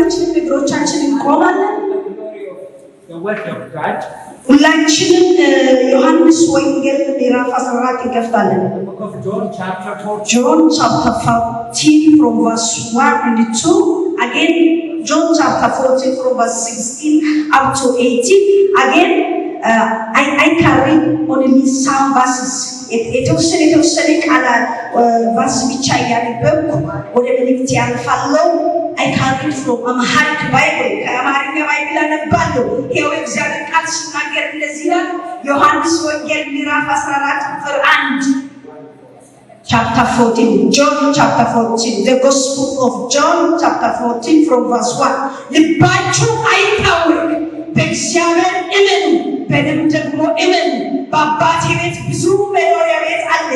ሁላችንም እግሮቻችንን እንቆማለን። The word of God. ሁላችንም ዮሐንስ ወንጌል ምዕራፍ 14 እንከፍታለን። Book of John chapter 14. John chapter 14 from verse 1 and 2. Again, John chapter 14 from verse 16 up to 18. Again, I can read only some verses. የተወሰነ ቃል ቨርስ ብቻ እያነበብኩ ወደ መልእክት ያልፋለሁ። I can read from Amharic Bible. ከአማርኛ ባይብል አነባለሁ። ይኸው እግዚአብሔር ቃል ሲናገር እንደዚህ ይላል። ዮሐንስ ወንጌል ምዕራፍ 14 ቁጥር 1 chapter 14, John chapter 14, the Gospel of John chapter 14 from verse 1. ልባችሁ አይታወክ፣ በእግዚአብሔር እመኑ፣ በእኔም ደግሞ እመኑ። በአባቴ ቤት ብዙ መኖሪያ ቤት አለ።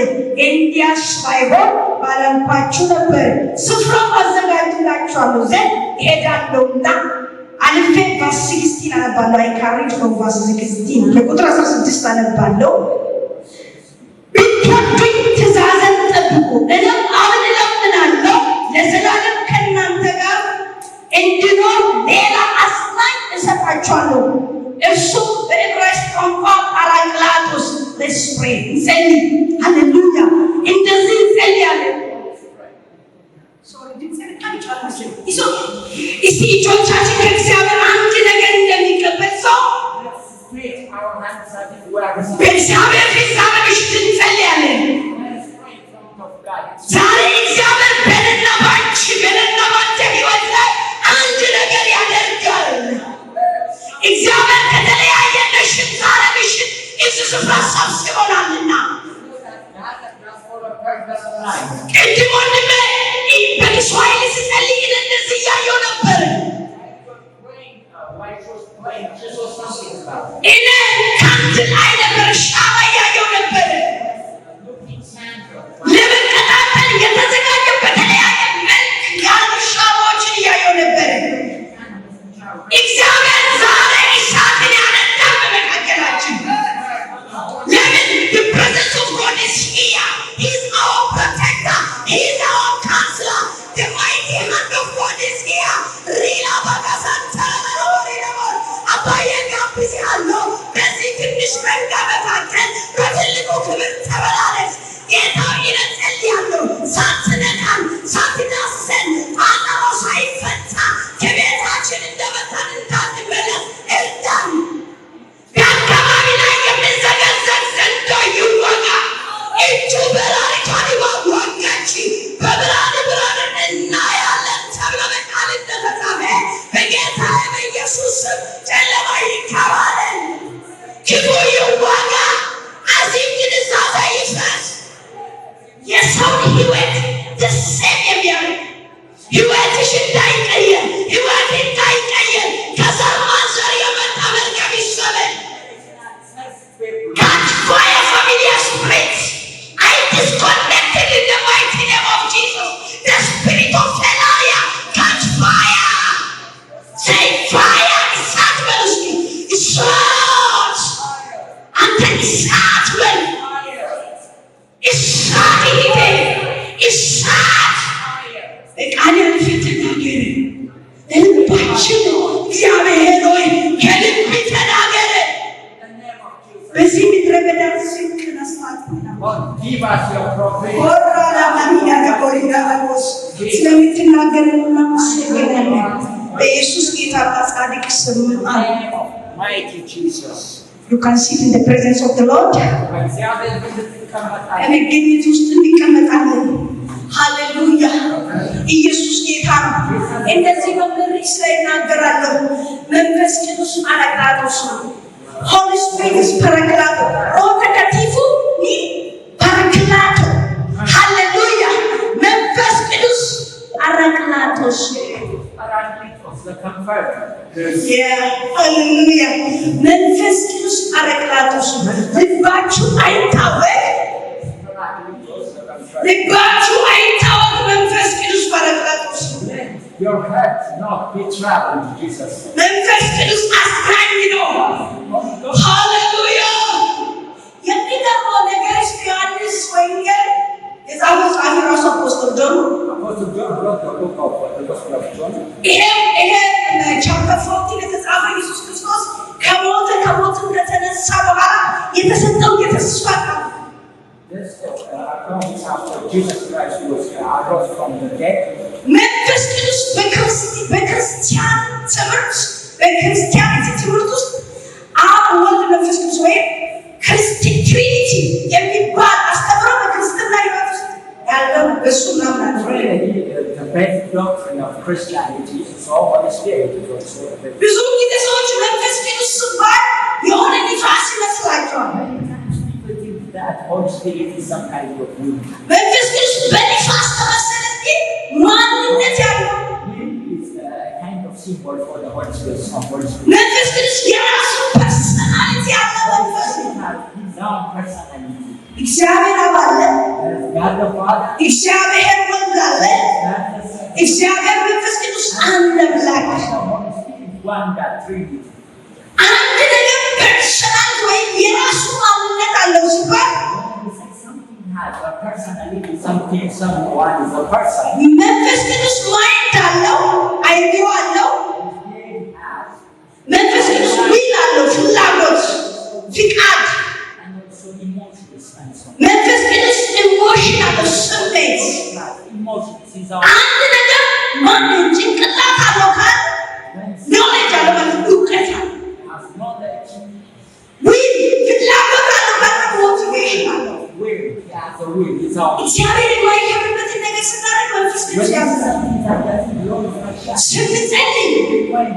እንዲያስ ባይሆን ባላልኳችሁ ነበር። ስፍራም አዘጋጅላችኋለሁ ዘንድ እሄዳለሁና። አልፌ verse 16 አነባለሁ። I can read from verse 16 ከቁጥር 16 አነባለሁ። ብትወዱኝ ትእዛዜን ጠብቁ፣ እኔም አብን እለምናለሁ ለዘላለም ከእናንተ ጋር እንዲኖር ሌላ አጽናኝ እሰጣችኋለሁ። እርሱም በዕብራይስጥ ቋንቋ ጳራቅሊጦስ። Let's pray. እንጸልይ። ሃሌሉያ። እንደዚህ እንጸልያለን። እስቲ እጆቻችን ከእግዚአብሔር አንድ ነገር እንደሚቀበል ሰው በእግዚአብሔር ፊት ዛሬ ምሽት እንጸልያለን። ዛሬ እግዚአብሔር በእኔና ባንቺ በእኔና ባንተ ሕይወት ላይ አንድ ነገር ያደርጋል። እግዚአብሔር ከተለያየ ነሽን ዛሬ ምሽት እዚህ ስፍራ ሰብስቦናልና ቅድም ወንድሜ በኪስዋሂሊ ሲጸልይ እንደዚህ እያየሁ ነበር። እኔ ካንትን አይነበር ሻማ እያየሁ ነበር። ለመቀጣጠል የተዘጋጀ በተለያየ መልክ ያሉ ሻማዎችን እያየሁ ነበር። እግዚአብሔር ዛሬ እሳትን ያነዳል በመካከላችን። ለምን? The presence of God is here. He is our protector. He is our counselor. The mighty hand of God is here. Rila Bagasanta Lord. Abaye ጋብዝ ያለው በዚህ ትንሽ መንጋ መካከል በትልቁ ክብር ተበላለች። ጌታ ይነጸልያለሁ ሳትነካን ሳትዳሰን አላማው ሳይፈታ ከቤታችን እንደመጣን እንዳንመለስ እርዳን። በአካባቢ ላይ የሚዘገዘግ ዘንዶ ይወጋ። እጁ በራሪቷን ይዋጋች። በብርሃን ብርሃንን እናያለን ተብሎ በቃል እንደተጻፈ በጌታ በኢየሱስ ስም ጨለማ ይንከባለል፣ ክፉ ይዋጋ፣ አዚም ግንዛቤ ይፍረስ። የሰውን ሕይወት ደስም የሚያደርግ ሕይወትሽ እንዳይቀየር ሕይወት እንዳይቀየር ከዘር ማንዘር የመጣ መርገም ይሰበር። Catch fire familiar spirits. I disconnected in the mighty name of Jesus. The spirit of failure, catch fire. Say fire, እሳት በል እስኪ እሳት። አንተ እሳት በል እሳት ይሄ እሳት ቃል ያልፈት ተናገረ። ልባችን እግዚአብሔር ሆይ ከልብ ተናገረ። በዚህ ምድረ በዳ ስንቅ ነስፋት Give us your prophet. ወራላ ማሚያ ከቆሪና አቆስ ስለምትናገረን እናመሰግናለን። በኢየሱስ ጌታ ጻድቅ ስም አሜን። Mighty Jesus. You can sit in the presence of the Lord. እግዚአብሔር እንድትቀመጣለን። በመገኘት ውስጥ እንቀመጣለን። ሃሌሉያ። ኢየሱስ ጌታ ነው። እንደዚህ በመሪስ ላይ እናገራለሁ። መንፈስ ቅዱስ ጳራቅሊጦስ ነው። Holy Spirit is ጳራቅሊጦ ሮተከቲፉ ኒ ጳራቅሊጦ። ሃሌሉያ። መንፈስ ቅዱስ ጳራቅሊጦስ The comforter. ሃሌሉያ። መንፈስ ቅዱስ ጳራቅሊጦስ ልባችሁ አይታወክ፣ ልባችሁ አይታወክ። መንፈስ ቅዱስ ጳራቅሊጦስ Your heart not be troubled, Jesus. መንፈስ ቅዱስ አስታኝ ነው። ሃሌሉያ። የሚገርመው ነገር ዮሐንስ ወንጌል የጻፈው ጸሐፊ ራሱ አፖስቶል ጆን። Apostle John wrote the book of the Gospel of John. ይሄ የተሰጠው የተስፋ ቃል This promise after Jesus Christ was arose from the dead. መንፈስ ቅዱስ በክርስቲያን ትምህርት በክርስቲያኒቲ ትምህርት ውስጥ አብ ወልድ መንፈስ ቅዱስ ወይም ትሪኒቲ የሚባል አስተምሮ በክርስትና ሕይወት ውስጥ ያለው እሱ እናምናለን። The basic doctrine of Christianity is all Holy Spirit is also. ብዙ ጊዜ ሰዎች መንፈስ ቅዱስ ሲባል የሆነ ንፋስ ይመስላቸዋል። That Holy Spirit is some kind of wind. መንፈስ ቅዱስ በንፋስ ተመሰለ እንጂ ማንነት ያለው Wind is a kind of symbol for the Holy Spirit. መንፈስ ቅዱስ የራሱ ፐርሰናሊቲ ያለው መንፈስ ነው። His own personality. እግዚአብሔር አብ አለ፣ God the Father, እግዚአብሔር ወልድ አለ፣ God the Son, እግዚአብሔር መንፈስ ቅዱስ አንድ አምላክ። the Holy Spirit, one God, Trinity. አንድ ነገር ፐርሰናል ወይም የራሱ ማንነት አለው ሲባል Something has a personality, someone is a person. መንፈስ ቅዱስ ማይንድ አለው፣ አይዲያ አለው። Spirit has, መንፈስ ቅዱስ ዊል አለው፣ ፍላጎት፣ ፍቃድ። and also emotions and so on. መንፈስ ቅዱስ ኢሞሽን አለው፣ ስሜት። Emotions is our አንድ ነገር ማንን ጭንቅላት አለው ካል ኖሌጅ አለው ማለት እውቀት አለው። has knowledge, ዊል ፍላጎት አለው ካል ሞቲቬሽን አለው። will, he has a will, his own. እግዚአብሔር የማይከብርበትን ነገር ስናደርግ መንፈስ When ቅዱስ ያምናል። something that doesn't belong to us, ስንጸልይ when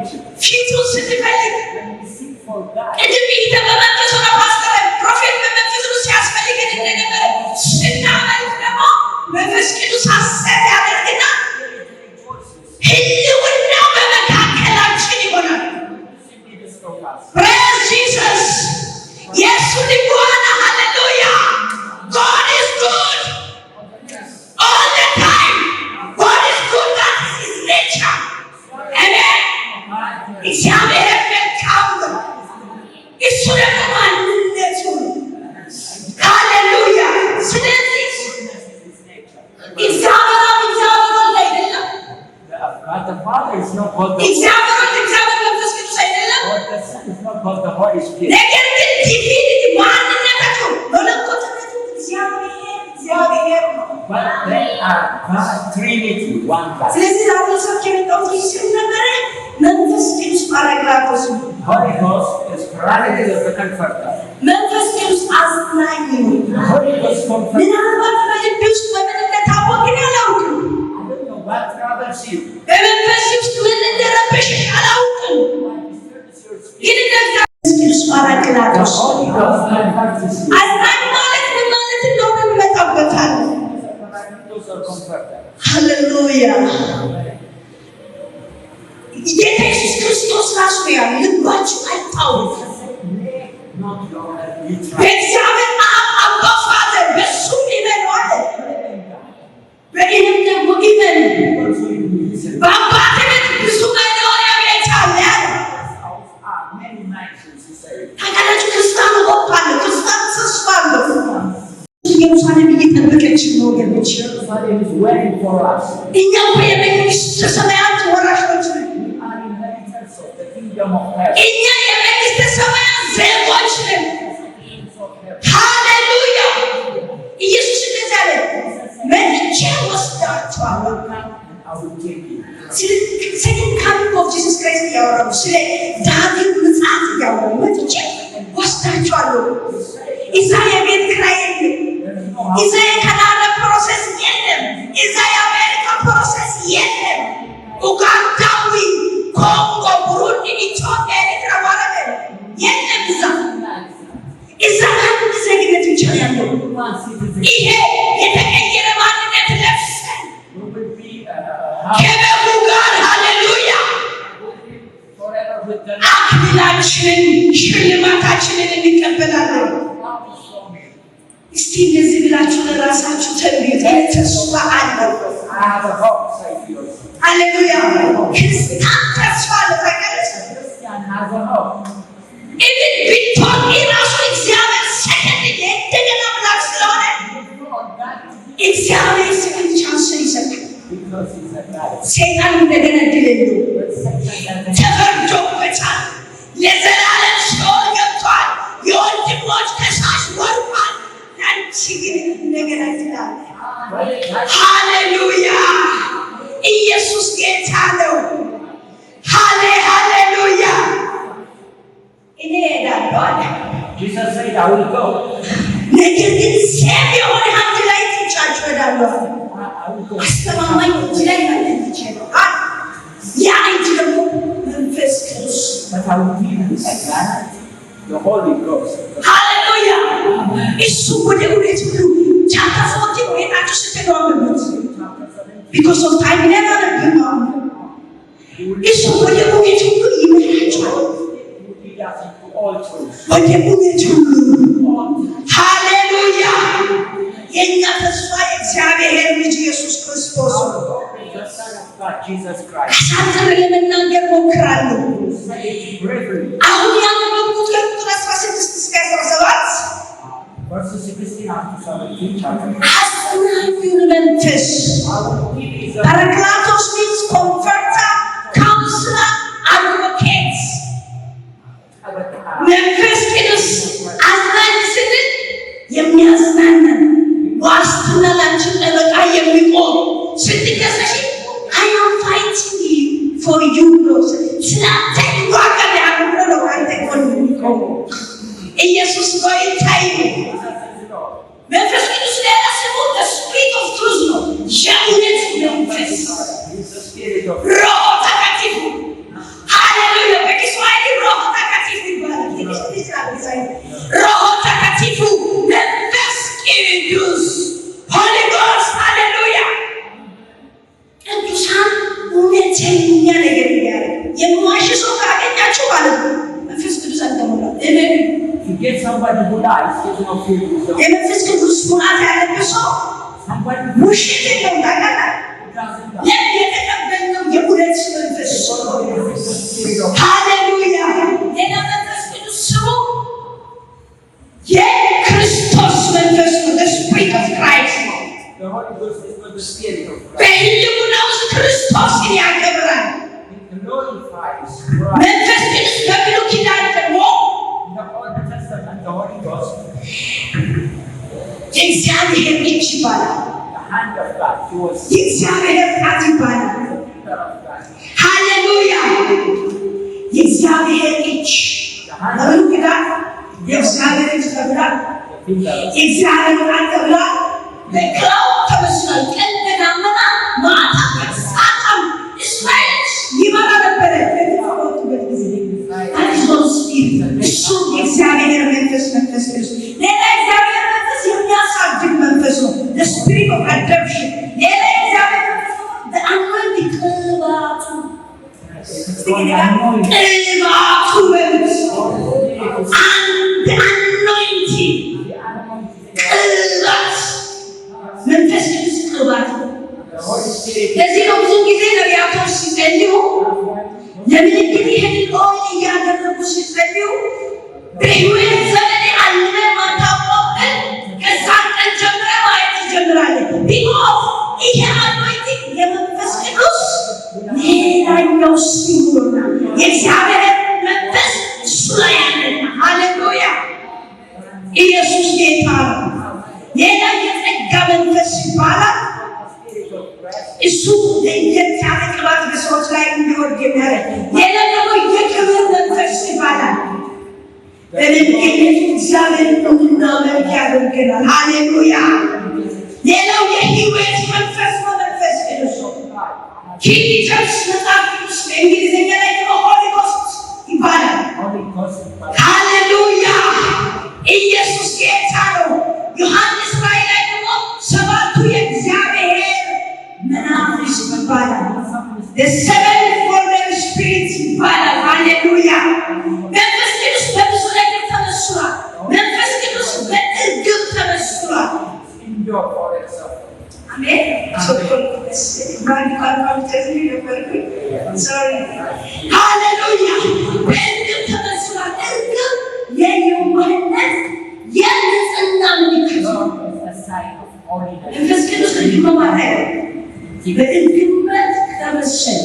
ፊቱን ስንፈልግ we seek for God, ቅድም ይሄ በመንፈስ ሆነ ፓስተር ፕሮፌት በመንፈስ ቅዱስ ሲያስፈልገን እንደነበረ ስናመልክ ደግሞ መንፈስ ቅዱስ ሐሴት ያደርግና ህልውናው በመካከላችን ይሆናል። simply discover us. ፕሬዝ ጂሰስ የሱ ሊሆነ ሃሌሉያ God is good all the time. God is good, that is his nature. Amen. እግዚአብሔር መልካም ነው። እሱ ደግሞ ማንነቱ ነው። ሃሌሉያ። ስለዚህ እግዚአብሔር አብ እግዚአብሔር ወልድ አይደለም። God the Father is not called the እግዚአብሔር ወልድ እግዚአብሔር መንፈስ ቅዱስ አይደለም። God the Son is not called the Holy Spirit. ነገር ግን ዲቪኒቲ ማንነታቸው መለኮትነቱ እግዚአብሔር ነው። But they are God, Trinity, one God. ስለዚህ ዛሬ ሰብክ የመጣሁት ሲል ነበረ መንፈስ ቅዱስ ፓራክራቶስ ነው። Holy Ghost is Paracletus of the Comforter. መንፈስ ቅዱስ አጽናኝ ነው። Holy Ghost Comforter. ምናልባት በልብ ውስጥ በምን እንደታወቅን አላውቅም። I don't know what troubles you. በመንፈስ ውስጥ ምን እንደረበሽሽ አላውቅም። What disturbs your spirit. ግን እንደዛ መንፈስ ቅዱስ The ፓራክላቶስ Holy Ghost comforts you. አጽናኝ ማለት ምን ማለት እንደሆነ እንመጣበታለን። Paracletus or Comforter. ሃሌሉያ። ጌታ ኢየሱስ ክርስቶስ ራሱ ያለ ልባችሁ አይታወቅ Not your earthly trouble. በእግዚአብሔር አብ አባ ፋዘር በሱ ይመኑ አለ። በእኔም ደግሞ ይመኑ Also you listen. በአባቴ ቤት ብዙ መኖሪያ ቤት አለ ያለ Many mansions, he said. ታውቃላችሁ። ክርስቲያን ሆፕ አለ፣ ክርስቲያን ተስፋ አለው። ኢየሩሳሌም እየጠበቀች ነው ወገኖች። Jerusalem is waiting for us. እኛ እኮ የመንግሥተ ሰማያት ወራሾች ነን። We are inheritors of the kingdom of heaven. እኛ የመንግሥተ ሰማያት ዜጎች ነን። Kings of heaven. ሃሌሉያ። ኢየሱስ እንደዚህ አለ፣ መጥቼ ወስዳችኋለሁ። I will take you. ሰከንድ ካሚንግ ኦፍ ጂሰስ ክራይስት እያወራሁ ስለ ዳግም ምጽአት እያወራሁ መጥቼ ወስዳችኋለሁ። እዛ የቤት ኪራይ የለም። እዛ የካናዳ ፕሮሰስ የለም። እዛ የአሜሪካ ፕሮሰስ የለም። ኡጋንዳዊ፣ ኮንጎ፣ ቡሩንዲ፣ ኢትዮጵያ፣ ኤርትራ ማለት የለም። እዛ አንድ ዜግነት ብቻ ነው ያለው። One citizen. ይሄ የተቀየረ ማንነት ለብሰን We will be ከበጉ ጋር ሃሌሉያ forever with the አክሊላችንን ሽልማታችንን እንቀበላለን። እስቲ እንደዚህ ብላችሁ ለራሳችሁ ተንቢት ተስፋ አለው። I have a hope, say to yourself. ሃሌሉያ። ክርስቲያን ተስፋ አለው። ታውቃለች Christian has a hope. ኢቭን ቢቶን ራሱ እግዚአብሔር ሰከንድ እንደገና አምላክ ስለሆነ እግዚአብሔር ሰከንድ ቻንስ ይሰጣል። Because he's a God. ሰይጣን እንደገና እድል የለውም። But Satan doesn't. ተፈርዶበታል። ለዘላለም ሲኦል ገብቷል። የወንድሞች ተስፋ Hallelujah. ኢየሱስ ጌታ ነው። ሃሌሉያ። እኔ እሄዳለሁ። Jesus said, I will go. ነገር ግን ሴፍ የሆነ አንድ ላይ ትቻችሁ እሄዳለሁ። አስተማማኝ እጅ ላይ ማለት ይችላል። ያ እጅ ደግሞ መንፈስ ቅዱስ But I will give you a grant, the Holy Ghost. ሃሌሉያ። እሱ ወደ እውነት ሁሉ ቻካፎት ወይናችሁ ስትገባበት because of time never again. እሱ ወደ እውነት ሁሉ ይመራችኋል። ወደ እውነት ሁሉ ሃሌሉያ። የእኛ ተስፋ የእግዚአብሔር ልጅ ኢየሱስ ክርስቶስ ነው። አሳጥሬ ለመናገር ሞክራለሁ። አሁን ያነበብኩት ከቁጥር 16 እስከ 17 አጽናኙን መንፈስ ፓራክላቶስ means comforter, counselor, advocate። መንፈስ ቅዱስ አጽናኝ ስንል የሚያጽናናን ዋስትና ላንቺ ጠበቃ የሚቆም ስትከሰሺ I am fighting you for you Lord ስላንተ ይዋጋል ብሎ አንተ ጎን የሚቆም ኢየሱስ ሆይ ታይ መንፈስ ቅዱስ ሌላ ስሙ the spirit of truth ነው። የእውነት መንፈስ ሮሆ ተካቲፉ ሃሌሉያ። በኪስዋሂሊ ሮሆ ተካቲፉ ይባላል። ሮሆ ተካቲፉ መንፈስ ቅዱስ ሆሊ ጎስት ሃሌሉያ። ቅዱሳን እውነተኛ ነገር እያለ የማዋሽ ሰው ካገኛችሁ ማለት ነው መንፈስ ቅዱስ አልተሞላም። If you get somebody who lies, he will not feel himself. የመንፈስ ቅዱስ ሙላት ያለበት ሰው ውሸት የለውም። ታውቃለህ? ለምን የተቀበልነው የእውነት መንፈስ ሃሌሉያ። ሌላ መንፈስ ቅዱስ ስሙ የክርስቶስ መንፈስ ነው። the spirit of Christ ነው። The Holy Ghost is not the spirit of Christ. በሕልውና ውስጥ ክርስቶስን ያከብራል። It glorifies Christ. መንፈስ ቅዱስ በብሉይ ኪዳን ደግሞ In the Old Testament, the Holy Ghost, የእግዚአብሔር እጅ ይባላል። the hand of God, he was የእግዚአብሔር ጣት ይባላል። the finger of God. ሃሌሉያ። የእግዚአብሔር እጅ በብሉይ ኪዳን የእግዚአብሔር እጅ ተብሏል። The finger of የእግዚአብሔር ጣት ተብሏል። በግራው ተመስሏል። ቀን በደመና ማታ በእሳትም እስራኤል ይመራ ነበረ። በተፈወጡበት ጊዜ አዲስ እሱ የእግዚአብሔር መንፈስ ቅዱስ ሌላ እግዚአብሔር መንፈስ የሚያሳድግ መንፈስ ነው። the spirit of adoption ሌላ እግዚአብሔር መንፈስ the anointing ቅባቱ ቅባቱ መንፈስ and the anointing ቅባት መንፈስ ቅዱስ ቅባት the Holy Spirit. ለዚህ ነው ብዙ ጊዜ ነቢያቶች ሲጸልዩ ለምልክት ይህንን ኦይል እያደረጉ ሲጸልዩ በሕይወት ዘመኔ አልመ ማታውቀውን ከዛን ቀን ጀምረ ማየት ትጀምራለህ። ቢኮዝ ይሄ አኖይንቲንግ የመንፈስ ቅዱስ ሌላኛው ሲሆና የእግዚአብሔር መንፈስ እሱ ላይ ያለና ሃሌሉያ። ኢየሱስ ጌታ ነው። ሌላ የጸጋ መንፈስ ይባላል። እሱ ለየት ያለ ቅባት በሰዎች ላይ እንዲወርድ የሚያደርግ ሌላ ደግሞ የክብር መንፈስ ይባላል። በመገኘት እግዚአብሔር እንድናመልክ ያደርገናል። ሃሌሉያ። ሌላው የህይወት መንፈስ ነው። መንፈስ ቅዱስ ኪንግ ጀምስ መጽሐፍ ቅዱስ በእንግሊዝኛ ላይ ደግሞ ሆሊ ጎስት ይባላል። ሃሌሉያ። ኢየሱስ ጌታ ነው። ዮሐንስ ራእይ ላይ ደግሞ ሰባቱ የእግዚአብሔር መናፍስት ይባላል። the seven golden spirits ይባላል። ሃሌሉያ። መንፈስ ቅዱስ በብዙ ነገር ተመስሏል። መንፈስ ቅዱስ በእርግብ ተመስሏል። አሜን። ሃሌሉያ። በእርግብ ተመስሏል። እርግብ የየዋህነት የንጽህና ምልክት ነው። መንፈስ ቅዱስ እርግብ ማለት በእርግብነት ተመሰለ።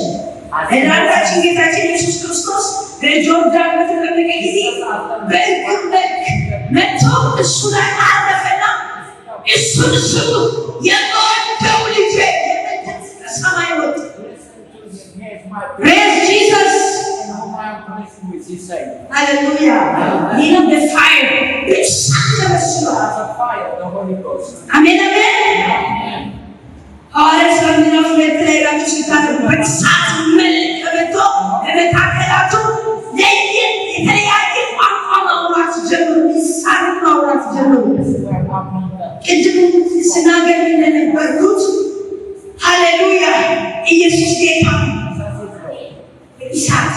እናታችን ጌታችን ኢየሱስ ክርስቶስ በጆርዳን በተጠመቀ ጊዜ በእርግብ መልክ መጥቶ እሱ ላይ አረፈና እሱን ስሙ የምወደው ልጄ ከሰማይ ወጥ Praise Jesus. Hallelujah. Need of the fire. It's such a fire, the Holy Ghost. Amen, amen. ሐዋርያት ሥራ ምዕራፍ 2 ላይ ራሱ ሲታገሩ በእሳት መልከበቶ ለመካከላቸው ለየት የተለያየ ቋንቋ ማውራት ጀመሩ። ልሳን ማውራት ጀመሩ። ቅድም ስናገር እንደነበርኩት ሃሌሉያ ኢየሱስ ጌታ እሳት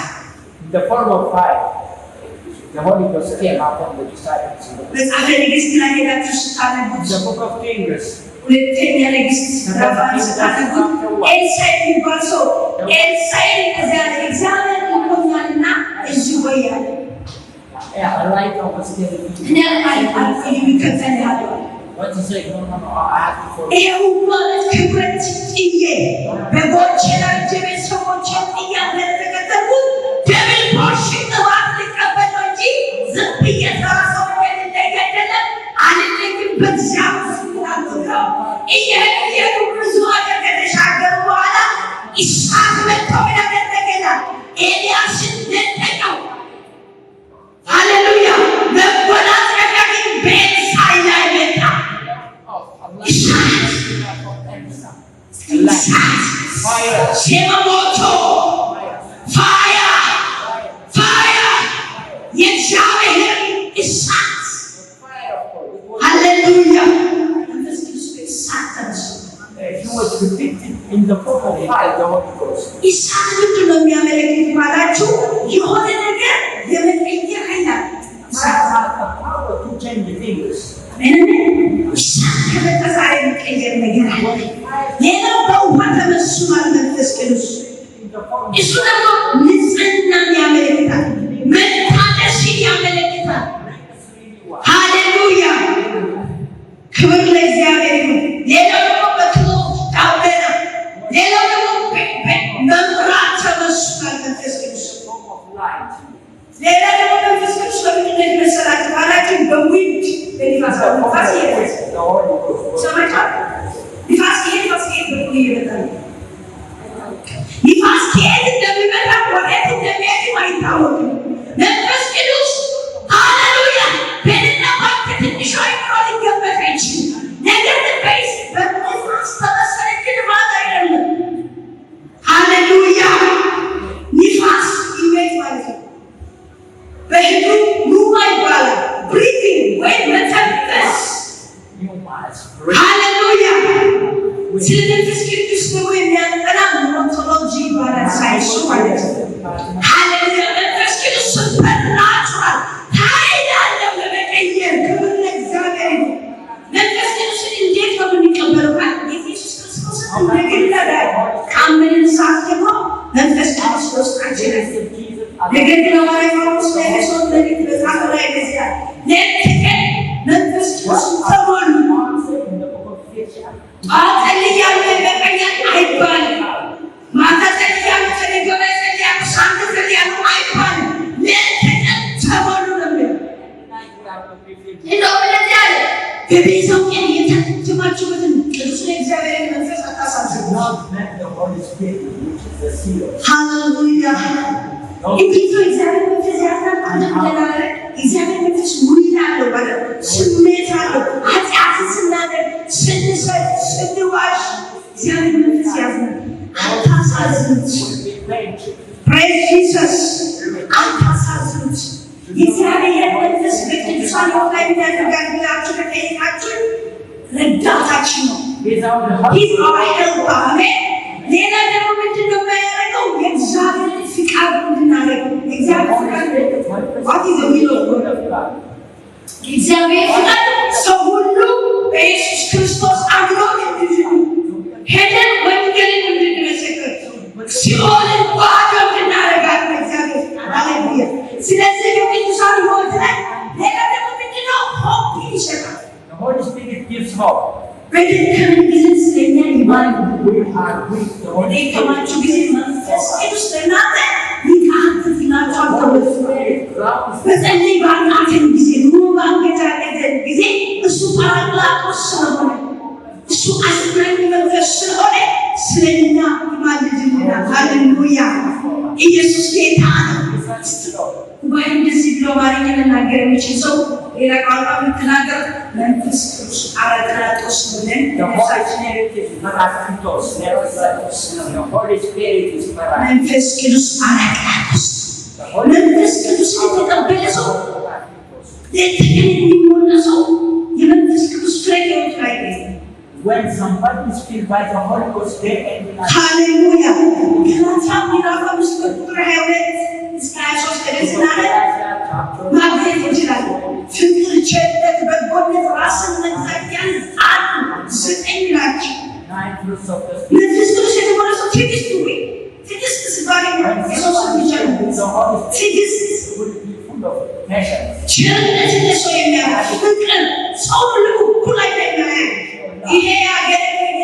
The form of fire. The Holy Ghost came upon the disciples. መጽሐፈ ነገሥት ላይ ሄዳችሁ ስታነቡት The book of Kings. ሁለተኛ ነገሥት ምዕራፍ 1 ስታነቡት ኤልሳዕ የሚባል ሰው ኤልሳዕን እግዚአብሔር ልኮኛልና እዚህ ቆይ አለ። ይኸው ማለት ክብረት ጥዬ በጎቼን አጅቤ ቤተሰቦቼን ጥዬ ተከተልኩት ደብል ፖርሽን ቅባት ልቀበል ነው እንጂ ዝም ብዬ ተራ ሰው እንደገደለ አልልክም። በእግዚአብሔር ስላልኩለው እየሄዱ ብዙ ሀገር ከተሻገሩ በኋላ እሳት መጥቶ ምን አደረገና ኤልያስን ነጠቀው። ሃሌሉያ መጎናጸፊያ ግን በኤልሳዕ ላይ መጣ። ሴመሞቶ ፋያ የእግዚአብሔር እሳት ሃሌሉያ መንፈስ ቅዱስ በእሳት ተነሳ። እሳት ምንድን ነው የሚያመለክት ባላችሁ የሆነ ነገር የመቀየር ኃይል አለ። እሳት ከመጣ ዛሬ የሚቀየር ነገር አለ። ሌላው በውሃ ተመስሏል መንፈስ ቅዱስ። እሱ ደግሞ ንጽሕናን ያመለክታል፣ መታደስን ያመለክታል። ሃሌሉያ ክብር ለእግዚአብሔር ይሁን። ሌላው ደግሞ በክሎት ዳበና፣ ሌላው ደግሞ መብራት ተመስሏል መንፈስ ቅዱስ። ሌላ ደግሞ መንፈስ ቅዱስ በምንድን መሰላችሁ ባላችሁ በዊንድ በንፋስ ይሄዳል። ሰማችሁ? ንፋስ ከየት በኩል ይመጣል? ንፋስ ከየት እንደሚመጣ ወዴት እንደሚሄድ አይታወቅም። መንፈስ ቅዱስ ሃሌሉያ በእኔና ባንተ ትንሽ አይምሮ ሊገመት አይችልም። ነገር ግን በንፋስ ተመሰለች ንፋስ አይደለም። ሃሌሉያ ንፋስ ይመት ማለት ነው። በህዱ ኑማ ይባላል። ብሪቲንግ ወይም መተንፈስ። ሃሌሉያ ስለ መንፈስ ቅዱስ ደግሞ የሚያጠና ሞኖቶሎጂ ይባላል ሳይንሱ ማለት ነው። ሃሌሉያ መንፈስ ቅዱስ ሱፐርናቹራል ኃይል አለው ለመቀየር። ክብር ለእግዚአብሔር ይሁን። መንፈስ ቅዱስን እንዴት ነው የምንቀበለው? ኢየሱስ ክርስቶስን እንደገለለ ካመንን ሰዓት ደግሞ መንፈስ ቅዱስ በውስጣችን አለ። ነገር ግን ሐዋርያው ጳውሎስ በኤፌሶን መልእክት በጻፈው ላይ እንደዚህ ይላል፣ ለጥቂት መንፈስ ቅዱስ ተሞሉ። ጠዋት ጸልያለሁ በቀኛት አይባልም። ማታ ጸልያለሁ ከነገ ወዲያ ጸልያለሁ ሳምንት ጸልያለሁ አይባልም። ለጥቂት ተሞሉ ነው የሚለው። እንደው እንደዚህ አለ፣ በቤዛው ቀን የተጠቀማችሁበትን ቅዱስ የእግዚአብሔርን መንፈስ አታሳዝኑ። ሃሌሉያ እንዴት ነው እግዚአብሔር መንፈስ ያዝናል? እግዚአብሔር መንፈስ ሙላ አለው ማለት ስሜት አለው። ኃጢአትን ስናደርግ፣ ስንሰድ፣ ስንዋሽ እግዚአብሔር መንፈስ ያዝናል። አታሳዝኑት። ፕሬዝ ጂሰስ አታሳዝኑት። የእግዚአብሔር መንፈስ በቅዱሳን ሕይወት ላይ የሚያደርጋል ብላችሁ ከጠየቃችሁ ረዳታችን ነው። ሂዝ አወር ሄልፐር። አሜን። ሌላ ደግሞ ምንድን ነው የሚያደርገው? የእግዚአብሔር ፍቃድ እንድናደርግ የእግዚአብሔር ፍቃድ what is the will of God? የእግዚአብሔር ፍቃድ ሰው ሁሉ በኢየሱስ ክርስቶስ አምኖ እንዲድኑ ሄደን ወንጌልን እንድንመሰክር ሲኦልን ባዶ እንድናደርጋት እግዚአብሔር ፍቃድ። ሃሌሉያ። ስለዚህ በቅዱሳን ሕይወት ላይ ሌላ ደግሞ ምንድን ነው? ሆፕ ይሰጣል። The Holy Spirit gives hope. በደከምን ጊዜ ስለኛ ይባል በደከማችሁ ጊዜ መንፈስ ቅዱስ ለእናንተ ይቃትትላችኋል ተብሎ በጸለይ ባቃተን ጊዜ ኑሮ ባንገጫገጨን ጊዜ እሱ ፓራክላቶስ ስለሆነ እሱ አስናኝ መንፈስ ስለሆነ ስለኛ ይማልድልናል። ሃሌሉያ ኢየሱስ ጌታ ነው። ወይ እንደዚህ ብሎ አማርኛ መናገር የሚችል ሰው ሌላ ቋንቋ የምትናገር መንፈስ ቅዱስ ፓራክላቶስ ብለን መንፈስ ቅዱስ ፓራክላቶስ መንፈስ ቅዱስ የተቀበለ ሰው ለተገኘ የሚሞላ ሰው የመንፈስ ቅዱስ ፍሬ ህይወት ላይ when somebody is filled by the Holy Ghost day and night. Hallelujah. ገላትያ ምዕራፍ 5 ቁጥር 22 እስከ 23 ድረስ ማግኘት እንችላለን። ፍቅር፣ ቸርነት፣ በጎነት፣ ራስን መግዛት ያንጻሉ። 9 ናቸው። መንፈስ ቅዱስ የተሞላ ሰው ትዕግስት ወይ ትዕግስት ሲባል የሶስት ብቻ ነው። ትዕግስት ቸርነት ለሰው የሚያደርግ ፍቅር ሰው ሁሉ እኩል አይደለም። ይሄ ያገለገለ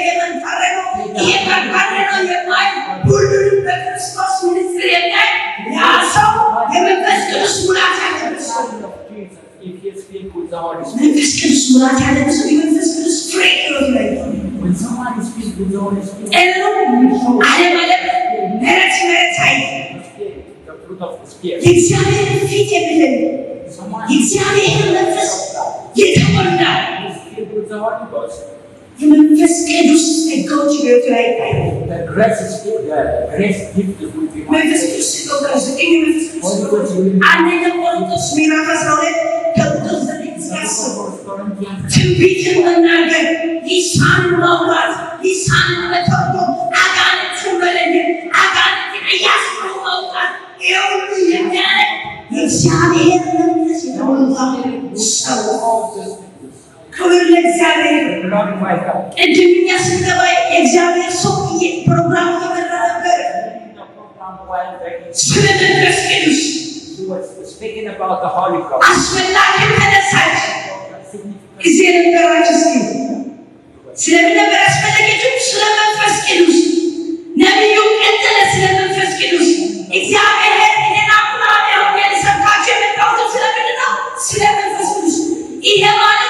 የመንፈረ ነው። ይሄ ካካለ ነው የማይ ሁሉንም በክርስቶስ ምስጢር የሚያይ ያ ሰው የመንፈስ ቅዱስ ሙላት ያለበት ሰው መንፈስ ቅዱስ ሙላት ያለበት ሰው የመንፈስ ቅዱስ ፍሬ ህይወት ላይ የእግዚአብሔር ፊት የሚፈልግ የእግዚአብሔር መንፈስ የተሞላ የመንፈስ ቅዱስ ጸጋዎች በሕይወቱ ላይ ይታያሉ። መንፈስ ቅዱስ ጸጋዎች አንደኛ ቆሮንቶስ ምዕራፍ 12 ከቁጥር 9 እስከ 10 ትንቢትን መናገር፣ ሊሳንን ማውራት፣ ሊሳንን መተርጎም፣ አጋንንትን መለየት፣ አጋንንትን እያስፈሩ ማውጣት ይሁሉ የሚያደርግ የእግዚአብሔር መንፈስ የተሞላ ሰው ክብር ለእግዚአብሔር። ቅድምኛ ስንገባ የእግዚአብሔር ሰው ፕሮግራም እየመራ ነበር። ስለ መንፈስ ቅዱስ አስፈላጊ ተነሳች ጊዜ ነበራች። እስኪ ስለምን ነበር አስፈላጊቱ? ስለ መንፈስ ቅዱስ ነቢዩ ቀጠለ። ስለ መንፈስ ቅዱስ እግዚአብሔር እኔና ቁራን ያውቀን ሰብካቸው የመጣሁት ስለምንድን ነው? ስለ መንፈስ ቅዱስ። ይሄ ማለት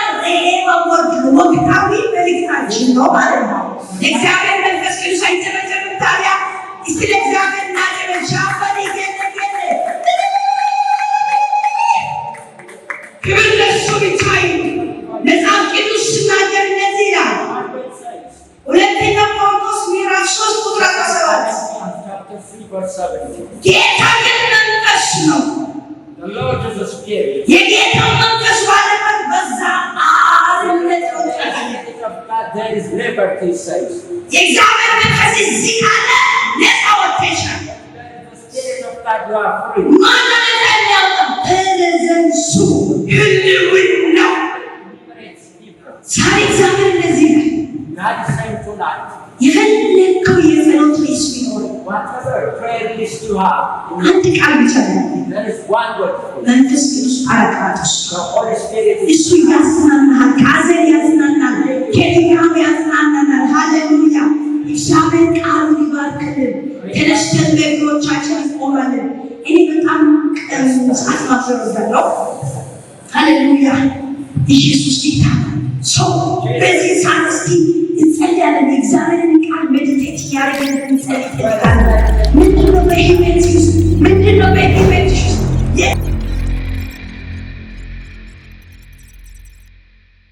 ወርድ ወቅታዊ መልእክታችን ነው ማለት ነው። እግዚአብሔር መንፈስ ቅዱስ አይጨበጨብም። ታዲያ እስቲ ለእግዚአብሔር እናጨበጭ። ክብር ለእሱ ብቻ ይሁን። መጽሐፍ ቅዱስ ሲናገር እንደዚህ ይላል። ሁለተኛ ቆሮንቶስ ምዕራፍ 3 ቁጥር 17 ጌታ ግን መንፈስ ነው። የጌታው መንፈስ ባለበት በዛ አርነት የእግዚአብሔር መንፈስ እዚህ ካለ ነፃ ወጥተሻል። ማነው ነፃ የሚያወጣው? ፕሬዘንሱ ህልውናው። ዛሬ እግዚአብሔር እንደዚህ ነው። የፈለግከው የጸሎት ሊስት ቢኖር አንድ ቃል ብቻ ነው። መንፈስ ቅዱስ ፓራክላቶስ እሱ ያጽናናል፣ ከሐዘን ያጽናናል፣ ከድካም ያጽናናል። ሃሌሉያ! እግዚአብሔር ቃሉን ይባርክልን። ተነስተን በእግሮቻችን እንቆማለን። እኔ በጣም ሰዓት ማፍረዛለሁ። ሃሌሉያ! ኢየሱስ ጌታ ነው። ሰው በዚህ ሰዓት እስቲ እንጸልያለን። የእግዚአብሔርን ቃል ሜዲቴት እያደረግን እንጸልያለን። ምንድነው በህይወት